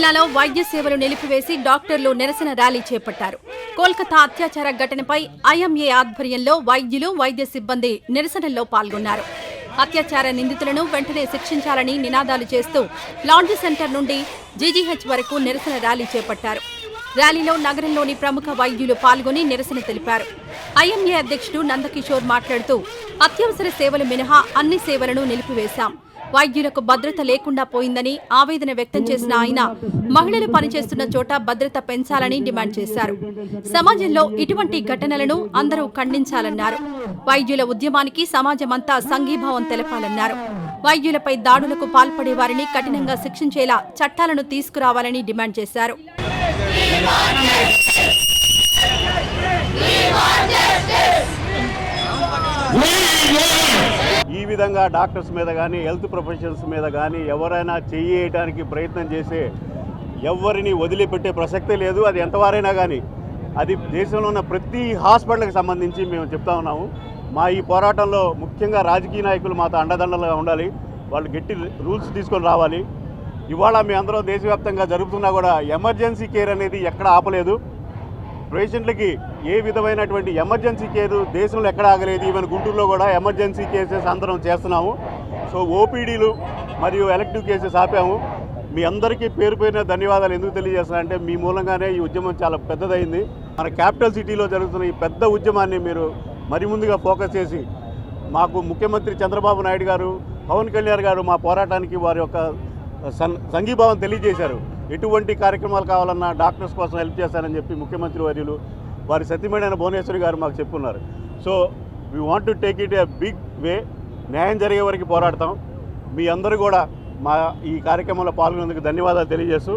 జిల్లాలో వైద్య సేవలు నిలిపివేసి డాక్టర్లు నిరసన ర్యాలీ చేపట్టారు. కోల్కతా అత్యాచార ఘటనపై ఐఎంఏ ఆధ్వర్యంలో వైద్యులు, వైద్య సిబ్బంది నిరసనల్లో పాల్గొన్నారు. అత్యాచార నిందితులను వెంటనే శిక్షించాలని నినాదాలు చేస్తూ లాండ్రీ సెంటర్ నుండి జీజీహెచ్ వరకు నిరసన ర్యాలీ చేపట్టారు. ర్యాలీలో నగరంలోని ప్రముఖ వైద్యులు పాల్గొని నిరసన తెలిపారు. ఐఎంఏ అధ్యక్షుడు నందకిషోర్ మాట్లాడుతూ, అత్యవసర సేవలు మినహా అన్ని సేవలను నిలిపివేశాం. వైద్యులకు భద్రత లేకుండా పోయిందని ఆవేదన వ్యక్తం చేసిన ఆయన మహిళలు పనిచేస్తున్న చోట భద్రత పెంచాలని డిమాండ్ చేశారు. సమాజంలో ఇటువంటి ఘటనలను అందరూ ఖండించాలన్నారు. వైద్యుల ఉద్యమానికి సమాజమంతా సంఘీభావం తెలపాలన్నారు. వైద్యులపై దాడులకు పాల్పడే వారిని కఠినంగా శిక్షించేలా చట్టాలను తీసుకురావాలని డిమాండ్ చేశారు. ఈ విధంగా డాక్టర్స్ మీద కానీ హెల్త్ ప్రొఫెషనల్స్ మీద కానీ ఎవరైనా చేయడానికి ప్రయత్నం చేసే ఎవరిని వదిలిపెట్టే ప్రసక్తే లేదు. అది ఎంతవారైనా కానీ అది దేశంలో ఉన్న ప్రతి హాస్పిటల్కి సంబంధించి మేము చెప్తా ఉన్నాము. మా ఈ పోరాటంలో ముఖ్యంగా రాజకీయ నాయకులు మాతో అండదండలుగా ఉండాలి. వాళ్ళు గట్టి రూల్స్ తీసుకొని రావాలి. ఇవాళ మీ అందరూ దేశవ్యాప్తంగా జరుగుతున్నా కూడా ఎమర్జెన్సీ కేర్ అనేది ఎక్కడ ఆపలేదు. పేషెంట్లకి ఏ విధమైనటువంటి ఎమర్జెన్సీ కేరు దేశంలో ఎక్కడ ఆగలేదు. ఈవెన్ గుంటూరులో కూడా ఎమర్జెన్సీ కేసెస్ అందరం చేస్తున్నాము. సో ఓపీడీలు మరియు ఎలక్టివ్ కేసెస్ ఆపాము. మీ అందరికీ పేరు పేరున ధన్యవాదాలు ఎందుకు తెలియజేస్తున్నానంటే మీ మూలంగానే ఈ ఉద్యమం చాలా పెద్దదైంది. మన క్యాపిటల్ సిటీలో జరుగుతున్న ఈ పెద్ద ఉద్యమాన్ని మీరు మరి ముందుగా ఫోకస్ చేసి మాకు ముఖ్యమంత్రి చంద్రబాబు నాయుడు గారు, పవన్ కళ్యాణ్ గారు మా పోరాటానికి వారి యొక్క సంఘీభావం తెలియజేశారు. ఎటువంటి కార్యక్రమాలు కావాలన్నా డాక్టర్స్ కోసం హెల్ప్ చేస్తారని చెప్పి ముఖ్యమంత్రి వర్యులు వారి సతీమణి భువనేశ్వరి గారు మాకు చెప్పున్నారు. So we want to take it a big way. న్యాయం జరిగే వరకు పోరాడతాం. మీ అందరూ కూడా మా ఈ కార్యక్రమంలో పాల్గొనేందుకు ధన్యవాదాలు తెలియజేస్తూ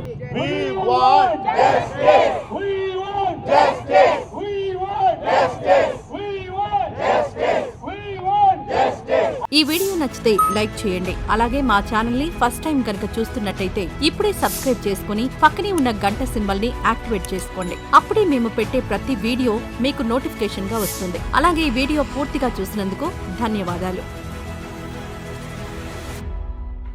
ఈ వీడియో నచ్చితే లైక్ చేయండి. అలాగే మా ఛానల్ ని ఫస్ట్ టైం కనుక చూస్తున్నట్టయితే ఇప్పుడే సబ్స్క్రైబ్ చేసుకుని పక్కనే ఉన్న గంట సింబల్ ని యాక్టివేట్ చేసుకోండి. అప్పుడే మేము పెట్టే ప్రతి వీడియో మీకు నోటిఫికేషన్ గా వస్తుంది. అలాగే ఈ వీడియో పూర్తిగా చూసినందుకు ధన్యవాదాలు.